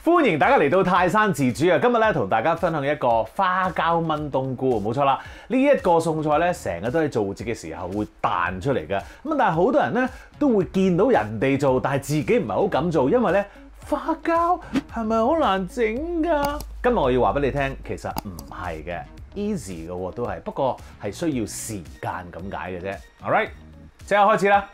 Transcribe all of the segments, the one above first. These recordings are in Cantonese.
歡迎大家嚟到泰山自煮啊！今日咧同大家分享一個花膠炆冬菇，冇錯啦。呢一個餸菜咧，成日都喺做節嘅時候會彈出嚟嘅。咁但係好多人咧都會見到人哋做，但係自己唔係好敢做，因為咧花膠係咪好難整㗎？今日我要話俾你聽，其實唔係嘅 ，easy 嘅喎都係，不過係需要時間咁解嘅啫。All right， 即刻開始啦！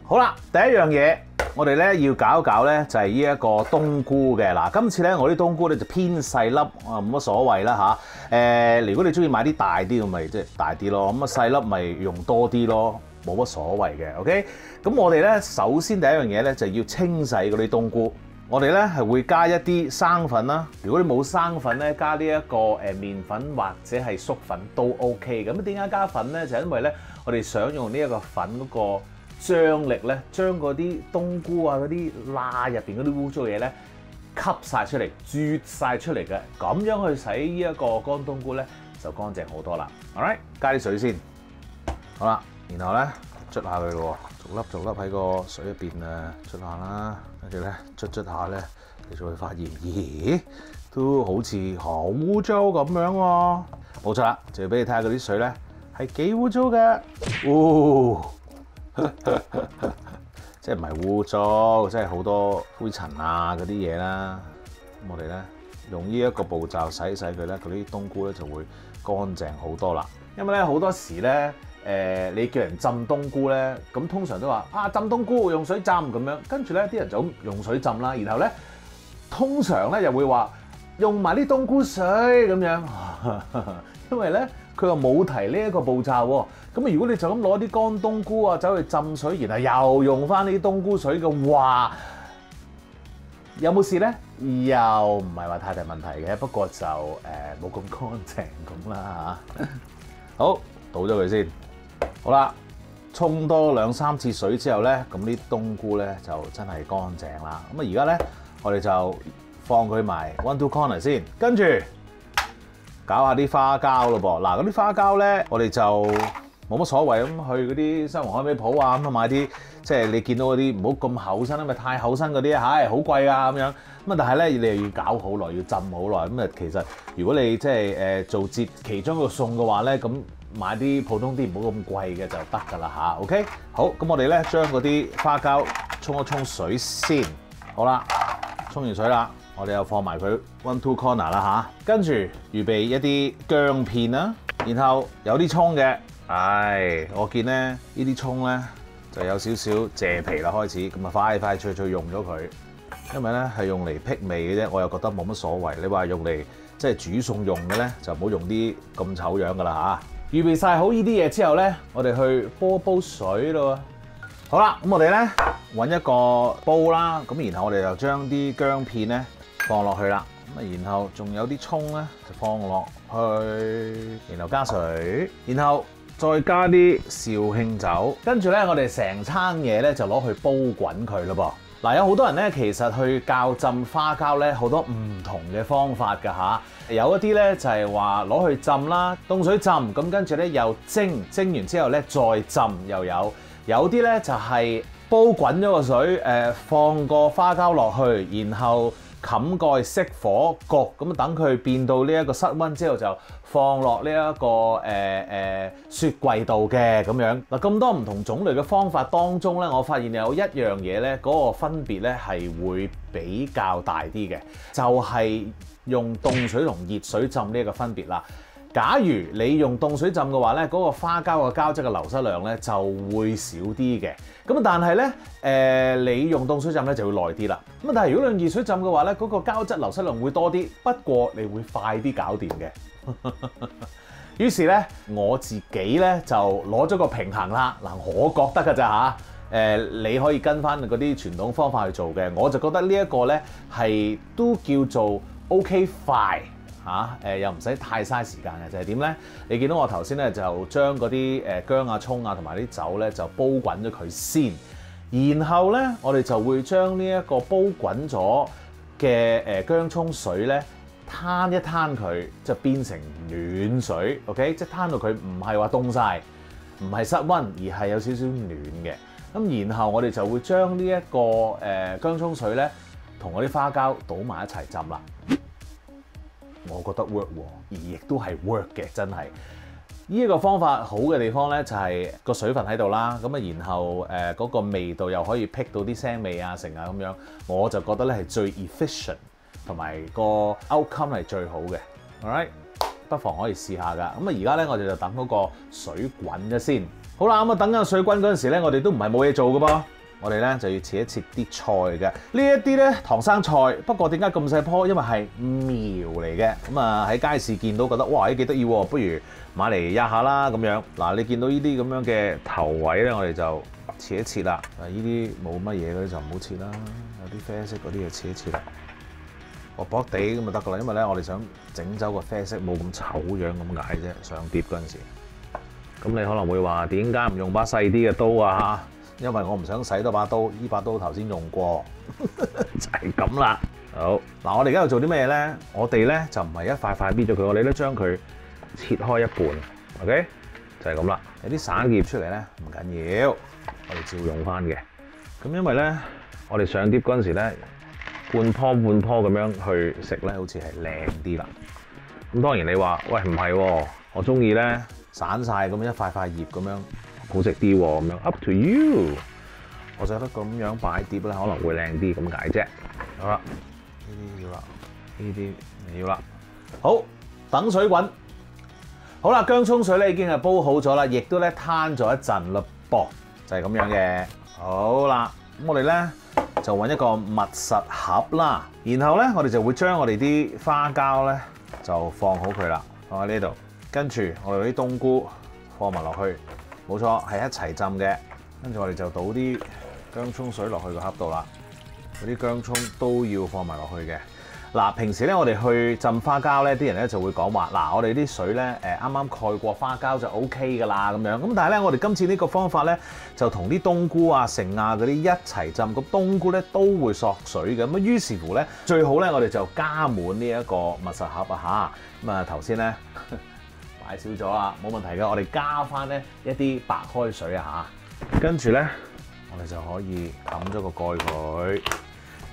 好啦，第一樣嘢。我哋咧要搞一搞咧，就係呢一個冬菇嘅。嗱，今次咧我啲冬菇咧就偏細粒，冇乜所謂啦嚇。如果你中意買啲大啲咁，咪即係大啲咯。咁啊細粒咪用多啲咯，冇乜所謂嘅。OK，咁我哋咧首先第一樣嘢咧就要清洗嗰啲冬菇。我哋咧係會加一啲生粉啦。如果你冇生粉咧，加呢一個麵粉或者係粟粉都 OK。咁點解加粉咧？就係因為咧我哋想用呢一個粉嗰個張力咧，將嗰啲冬菇啊、嗰啲罅入邊嗰啲污糟嘢咧吸晒出嚟、啜晒出嚟嘅，咁樣去洗呢一個乾冬菇咧就乾淨好多啦。Alright， 加啲水先，好啦，然後咧捽下佢咯，逐粒逐粒喺個水入邊啊捽下啦，跟住咧捽下咧，你就會發現，咦，都好似好污糟咁樣喎。冇錯啦，就要俾你睇下嗰啲水咧係幾污糟嘅，即係唔係污糟，即係好多灰塵啊嗰啲嘢啦。咁我哋咧用呢一個步驟洗佢咧，嗰啲冬菇咧就會乾淨好多啦。因為咧好多時咧你叫人浸冬菇咧，咁通常都話浸冬菇用水浸咁樣，跟住咧啲人就用水浸啦，然後咧通常咧又會話用埋啲冬菇水咁樣，因為咧佢又冇提呢一個步驟喎。咁如果你就咁攞啲乾冬菇啊走去浸水，然後又用翻呢啲冬菇水嘅話，有冇事咧？又唔係話太大問題嘅，不過就冇咁乾淨咁啦嚇。好，倒咗佢先。好啦，沖多2-3次水之後咧，咁啲冬菇咧就真係乾淨啦。咁啊而家咧，我哋就放佢埋 1-2 corner 先，跟住搞下啲花膠咯噃。嗱，嗰啲花膠咧，我哋就冇乜所謂咁去嗰啲西洋海味鋪啊，咁啊買啲即係你見到嗰啲唔好咁厚身，因為太厚身嗰啲好貴啊咁樣。咁啊但係咧你又要搞好耐，要浸好耐。咁啊其實如果你即係做節其中一個餸嘅話咧，咁買啲普通啲唔好咁貴嘅就得㗎啦嚇。OK， 好，咁我哋咧將嗰啲花膠沖一沖水先。好啦，沖完水啦，我哋又放埋佢 1-2 corner 啦嚇。跟住預備一啲薑片啦，然後有啲葱嘅。我見咧呢啲葱咧就有少少謝皮啦，開始咁啊快脆用咗佢，因為咧係用嚟辟味嘅啫，我又覺得冇乜所謂。你話用嚟即係煮餸用嘅咧，就唔好用啲咁醜樣噶啦嚇。預備晒好呢啲嘢之後咧，我哋去煲水咯。好啦，咁我哋咧揾一個煲啦，咁然後我哋就將啲薑片咧放落去啦，咁啊然後仲有啲葱咧就放落去，然後加水，然後再加啲紹興酒，跟住咧我哋成餐嘢咧就攞去煲滾佢咯噃。嗱，有好多人咧其實去教浸花膠咧好多唔同嘅方法㗎嚇，有一啲咧就係話攞去浸啦，凍水浸，咁跟住咧又蒸完之後咧再浸又有啲咧就係煲滾咗個水，放個花膠落去，然後冚蓋熄火焗，咁等佢變到呢一個室溫之後就放落呢一個雪櫃度嘅咁樣。嗱，咁多唔同種類嘅方法當中咧，我發現有一樣嘢咧，嗰個分別咧係會比較大啲嘅，就係用凍水同熱水浸呢一個分別啦。假如你用凍水浸嘅話咧，嗰個花膠嘅膠質嘅流失量咧就會少啲嘅。咁但係咧，你用凍水浸咧就會耐啲啦。咁但係如果你用熱水浸嘅話咧，嗰個膠質流失量會多啲，不過你會快啲搞掂嘅。於是咧，我自己咧就攞咗個平衡啦。嗱，我覺得㗎咋嚇，你可以跟翻嗰啲傳統方法去做嘅。我就覺得呢一個咧係都叫做 OK 快。又唔使太嘥時間嘅，就係點咧？你見到我頭先咧就將嗰啲薑啊、葱啊同埋啲酒咧就煲滾咗佢先，然後咧我哋就會將呢一個煲滾咗嘅薑葱水咧攤一攤佢，就變成暖水 ，OK？ 即係攤到佢唔係話凍晒，唔係室溫，而係有少少暖嘅。咁然後我哋就會將呢一個薑葱水咧，同嗰啲花膠倒埋一齊浸啦。我覺得 work 喎，而亦都係 work 嘅，真係。呢一個方法好嘅地方咧，就係個水分喺度啦，咁啊，然後嗰個味道又可以辟到啲腥味啊，成啊咁樣，我就覺得咧係最 efficient 同埋個 outcome 係最好嘅。Alright， 不妨可以試下㗎。咁啊，而家咧我哋就等嗰個水滾咗先。好啦，咁啊等緊水滾嗰陣時咧，我哋都唔係冇嘢做㗎噃。我哋咧就要切一切啲菜嘅，呢一啲咧唐生菜，不過點解咁細棵？因為係苗嚟嘅，咁啊喺街市見到覺得哇，幾得意喎，不如買嚟壓下啦咁樣。嗱，你見到呢啲咁樣嘅頭位咧，我哋就切一切啦。呢啲冇乜嘢嗰啲就唔好切啦，有啲啡色嗰啲就切一切啦，薄薄地咁就得噶啦。因為咧我哋想整走個啡色冇咁醜樣咁解啫，上碟嗰陣時。咁你可能會話點解唔用把細啲嘅刀啊？因為我唔想使多把刀，呢把刀頭先用過，就係咁啦。好，嗱，我哋而家要做啲咩咧？我哋咧就唔係一塊塊搣咗佢，我哋咧將佢切開一半 ，OK， 就係咁啦。有啲散葉出嚟咧唔緊要，我哋照用翻嘅。咁因為咧，我哋上碟嗰陣時咧，半棵咁樣去食咧，好似係靚啲啦。咁當然你話，喂唔係喎，我中意咧散晒咁一塊塊葉咁樣。好食啲喎，咁樣 up to you。我覺得咁樣擺碟咧可能會靚啲咁解啫。好啦，呢啲要啦，呢啲要啦。好，等水滾。好啦，薑葱水咧已經係煲好咗啦，亦都咧攤咗一陣嘞噃，就係咁樣嘅。好啦，咁我哋咧就揾一個密實盒啦，然後咧我哋就會將我哋啲花膠咧就放好佢啦，放喺呢度。跟住我哋啲冬菇放埋落去。冇錯，係一齊浸嘅。跟住我哋就倒啲薑葱水落去個盒度啦。嗰啲薑葱都要放埋落去嘅。嗱，平時咧我哋去浸花膠咧，啲人咧就會講話，嗱，我哋啲水咧啱啱蓋過花膠就 OK 噶啦咁樣。咁但係咧，我哋今次呢個方法咧，就同啲冬菇啊、成啊嗰啲一齊浸。咁冬菇咧都會索水嘅。咁於是乎咧，最好咧我哋就加滿呢一個密實盒啊嚇。咁啊頭先咧。擺少咗啦，冇問題嘅。我哋加翻咧一啲白開水啊嚇，跟住咧我哋就可以冚咗個蓋佢，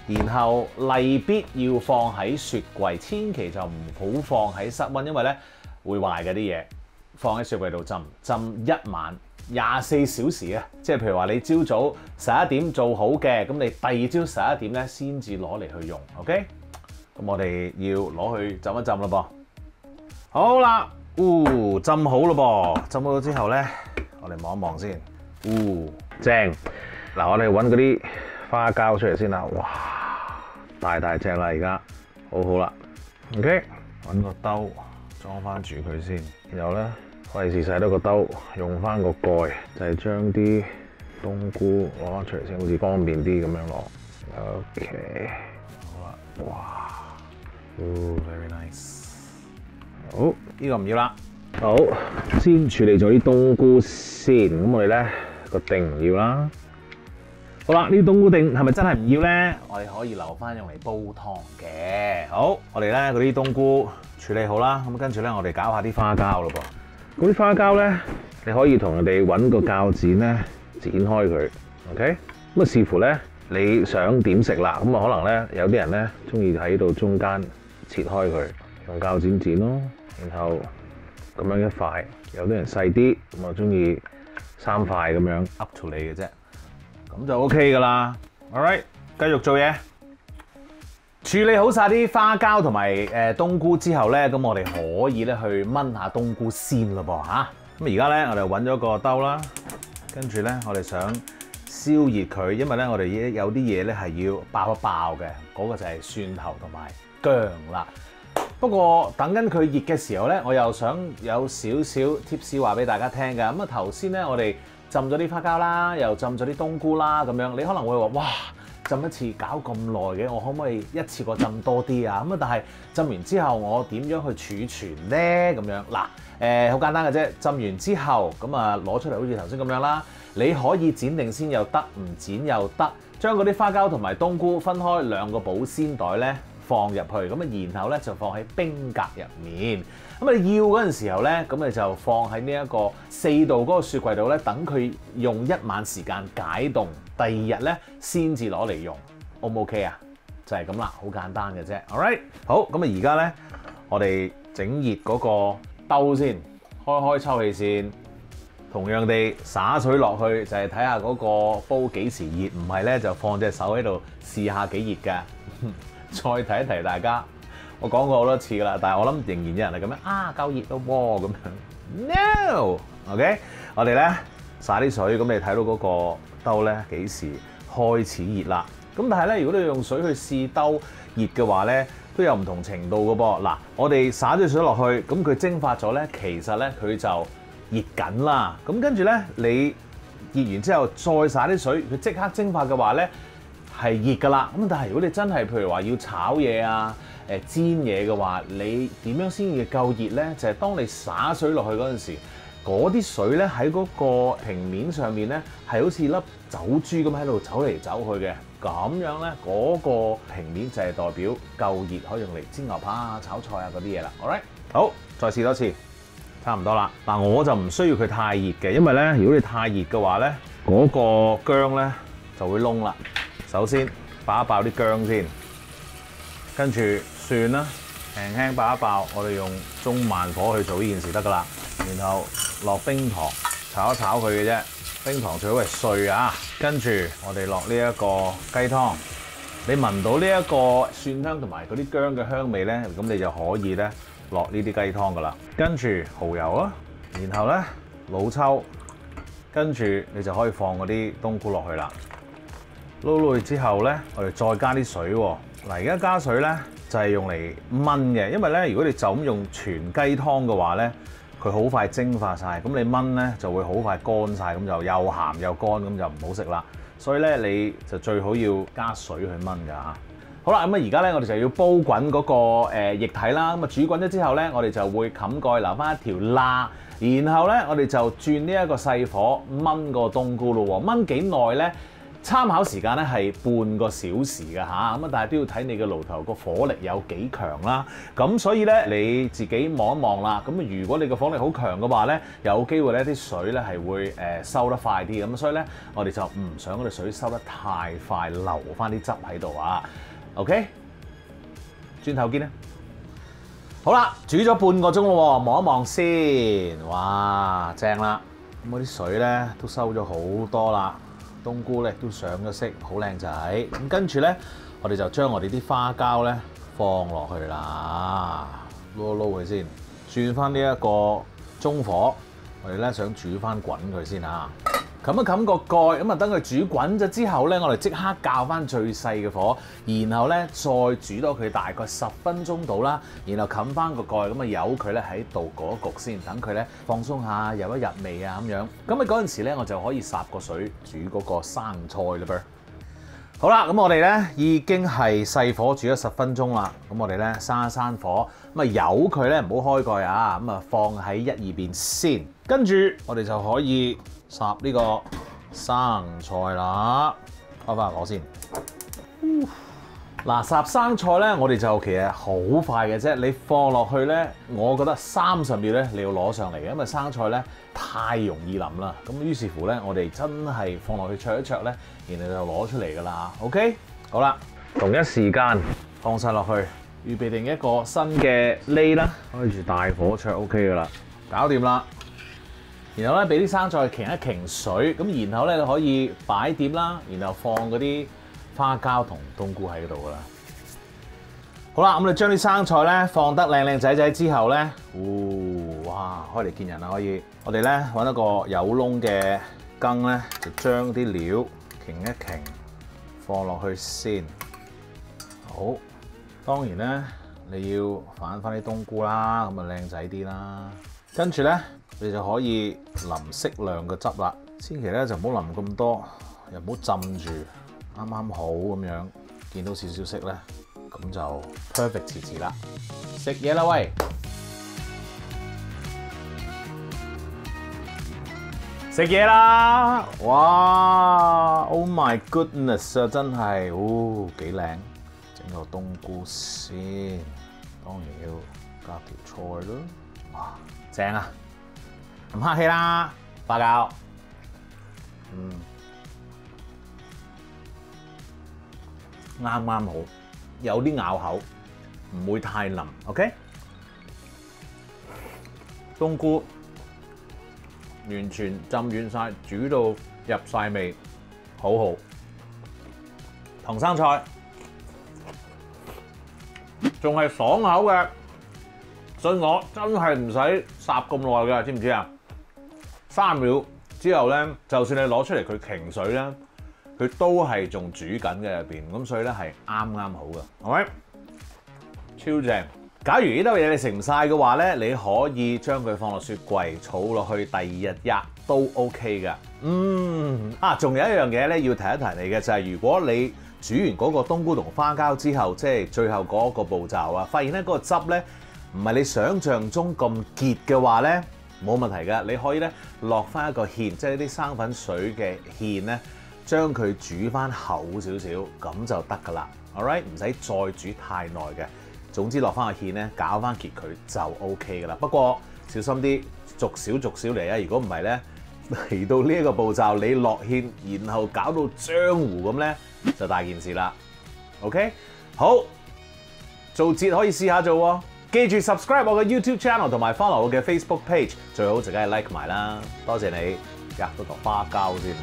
然後例必要放喺雪櫃，千祈就唔好放喺室溫，因為咧會壞嘅啲嘢。放喺雪櫃度浸一晚24小時啊，即係譬如話你朝早11點做好嘅，咁你第二朝11點咧先至攞嚟去用 ，OK？ 咁我哋要攞去浸一浸啦噃。好啦。浸好咯噃，浸好咗之後咧，我哋望一望先。正。嗱，我哋揾嗰啲花膠出嚟先啦。哇，大隻啦，而家好好啦。OK， 揾個兜裝翻住佢先。然後咧，費事洗多個兜，用翻個蓋，就係將啲冬菇攞翻出嚟先，好似方便啲咁樣攞。OK， 好啦。哇，very nice。好，呢個唔要啦。好，先處理咗啲冬菇先。咁我哋咧個丁唔要啦。好啦，呢啲冬菇丁係咪真係唔要咧？我哋可以留翻用嚟煲湯嘅。好，我哋咧嗰啲冬菇處理好啦。咁跟住咧，我哋搞下啲花膠咯噃。嗰啲花膠咧，你可以同人哋揾個鉸剪咧剪開佢。OK， 咁啊視乎咧你想點食啦。咁啊可能咧有啲人咧中意喺度中間切開佢，用鉸剪剪咯。然後咁樣一塊，有啲人細啲，咁我中意3塊咁樣 up to 你嘅啫，咁就 OK 噶啦。Alright， 繼續做嘢，處理好晒啲花膠同埋冬菇之後咧，咁我哋可以咧去燜下冬菇先咯噃嚇。咁而家咧我哋揾咗個兜啦，跟住咧我哋想燒熱佢，因為咧我哋有啲嘢咧係要爆一爆嘅，嗰個就係蒜頭同埋薑啦。不過等緊佢熱嘅時候咧，我又想有少少 tips 話俾大家聽㗎。咁啊頭先咧，我哋浸咗啲花膠啦，又浸咗啲冬菇啦，咁樣你可能會話：哇，浸一次搞咁耐嘅，我可唔可以一次過浸多啲啊？咁啊，但係浸完之後，我點樣去儲存咧？咁樣嗱，好簡單嘅啫。浸完之後，咁啊攞出嚟好似頭先咁樣啦。你可以剪定先又得，唔剪又得。將嗰啲花膠同埋冬菇分開2個保鮮袋咧。放入去，咁啊然後咧就放喺冰格入面。咁你要嗰陣時候咧，咁你就放喺呢一個4度嗰個雪櫃度咧，等佢用1晚時間解凍，第2日咧先至攞嚟用。O 唔 OK 啊？就係咁啦，好簡單嘅啫。All right， 好，咁啊而家咧，我哋整熱嗰個兜先，開抽氣扇，同樣地灑水落去，就係睇下嗰個煲幾時熱，唔係咧就放隻手喺度試下幾熱㗎。再提一提大家。我講過好多次㗎啦，但係我諗仍然有人係咁樣啊，夠熱咯喎咁樣。No，OK，我哋咧灑啲水，咁你睇到嗰個兜咧幾時開始熱啦？咁但係咧，如果你用水去試兜熱嘅話咧，都有唔同程度嘅噃。嗱，我哋灑咗水落去，咁佢蒸發咗咧，其實咧佢就熱緊啦。咁跟住咧，你熱完之後再灑啲水，佢即刻蒸發嘅話咧係熱㗎啦。咁但係如果你真係譬如話要炒嘢啊，煎嘢嘅話，你點樣先至夠熱咧？就係當你灑水落去嗰陣時，嗰啲水咧喺嗰個平面上面咧係好似粒走珠咁喺度走嚟走去嘅。咁樣咧，嗰個平面就係代表夠熱，可以用嚟煎牛扒啊、炒菜啊嗰啲嘢啦。Alright， 好，再試多次，差唔多啦。嗱，我就唔需要佢太熱嘅，因為咧，如果你太熱嘅話咧，嗰個薑咧就會燶啦。首先爆一爆啲薑先，跟住蒜啦，輕輕爆一爆，我哋用中慢火去做呢件事得噶啦。然後落冰糖，炒一炒佢嘅啫。冰糖最好係碎啊。跟住我哋落呢一個雞湯，你聞到呢一個蒜香同埋嗰啲薑嘅香味咧，咁你就可以咧落呢啲雞湯噶啦。跟住蠔油啊，然後咧老抽，跟住你就可以放嗰啲冬菇落去啦。撈落去之後咧，我哋再加啲水喎。嗱，而家加水咧就係用嚟燜嘅，因為咧如果你就咁用全雞湯嘅話咧，佢好快蒸發晒，咁你燜咧就會好快乾晒，咁就又鹹又乾，咁就唔好食啦。所以咧你就最好要加水去燜㗎嚇。好啦，咁啊而家咧我哋就要煲滾嗰個液體啦。咁啊煮滾咗之後咧，我哋就會冚蓋留翻一條罅，然後咧我哋就轉呢一個細火燜個冬菇咯喎。燜幾耐咧？參考時間咧係半個小時㗎嚇，咁啊但係都要睇你嘅爐頭個火力有幾強啦。咁所以咧你自己望一望啦。咁如果你個火力好強嘅話咧，有機會咧啲水咧係會收得快啲。咁所以咧我哋就唔想嗰啲水收得太快，留翻啲汁喺度啊。OK， 轉頭見啦。好啦，煮咗半個鐘咯喎，望一望先。哇，正啦！咁嗰啲水咧都收咗好多啦。冬菇咧都上咗色，好靚仔。咁跟住咧，我哋就將我哋啲花膠咧放落去啦，撈佢先，轉翻呢一個中火。我哋咧想煮翻滾佢先嚇，冚一冚個蓋，咁啊等佢煮滾咗之後咧，我哋即刻校翻最細嘅火，然後咧再煮多佢大概10分鐘到啦，然後冚翻個蓋，咁啊由佢咧喺度焗一焗先，等佢咧放鬆下，入一入味啊咁樣。咁啊嗰陣時咧，我就可以霎個水煮嗰個生菜啦噃。好啦，咁我哋咧已經係細火煮咗10分鐘啦，咁我哋咧閂一閂火，咁啊由佢咧唔好開蓋啊，咁啊放喺一二邊先，跟住我哋就可以霎呢個生菜啦，開翻火先。嗱，霎生菜咧，我哋就其實好快嘅啫。你放落去咧，我覺得30秒咧你要攞上嚟嘅，因為生菜咧太容易腍啦。咁於是乎咧，我哋真係放落去焯一焯咧，然後就攞出嚟噶啦。OK， 好啦，同一時間放晒落去，預備定一個新嘅瀝啦，開住大火焯 OK 噶啦，搞掂啦。然後咧，俾啲生菜擎一擎水，咁然後咧你可以擺碟啦，然後放嗰啲花膠同冬菇喺度噶啦。好啦，咁你將啲生菜咧放得靚靚仔仔之後咧，哇，開嚟見人啦可以。我哋咧揾一個有窿嘅羹咧，就將啲料擎一擎，放落去先。好，當然咧你要反翻啲冬菇啦，咁啊靚仔啲啦。跟住咧，你就可以淋適量嘅汁啦。千祈咧就唔好淋咁多，又唔好浸住，啱啱好咁樣，見到少少色咧，咁就 perfect 遲遲啦。食嘢啦喂！食嘢啦！哇 ！Oh my goodness 啊，真係，幾靚，整個冬菇先，當然要加條菜咯。哇，正啊！唔客氣啦，花膠。啱啱好，有啲咬口，唔會太腍。OK， 冬菇完全浸軟晒，煮到入晒味，好好。同生菜仲係爽口嘅，信我真係唔使烚咁耐㗎，知唔知啊？3秒之後咧，就算你攞出嚟佢擎水咧，佢都係仲煮緊嘅入邊，咁所以咧係啱啱好嘅，係咪？超正！假如呢兜嘢你食唔晒嘅話咧，你可以將佢放落雪櫃，儲落去第二日吔都 OK 㗎。仲有一樣嘢咧要提一提你嘅就係，如果你煮完嗰個冬菇同花膠之後，即係最後嗰個步驟啊，發現咧嗰個汁咧唔係你想象中咁結嘅話咧，冇問題㗎。你可以咧落翻一個芡，即係啲生粉水嘅芡咧，將佢煮翻厚少少，咁就得㗎啦。Alright， 唔使再煮太耐嘅。總之落翻個芡咧，攪翻結佢就 OK 㗎啦。不過小心啲，逐少嚟啊！如果唔係咧，嚟到呢一個步驟，你落芡，然後搞到漿糊咁咧，就大件事啦。OK， 好，做節可以試下做喎。記住 subscribe 我嘅 YouTube channel 同埋 follow 我嘅 Facebook page， 最好就梗係 like 埋啦。多謝你，夾多個花膠先。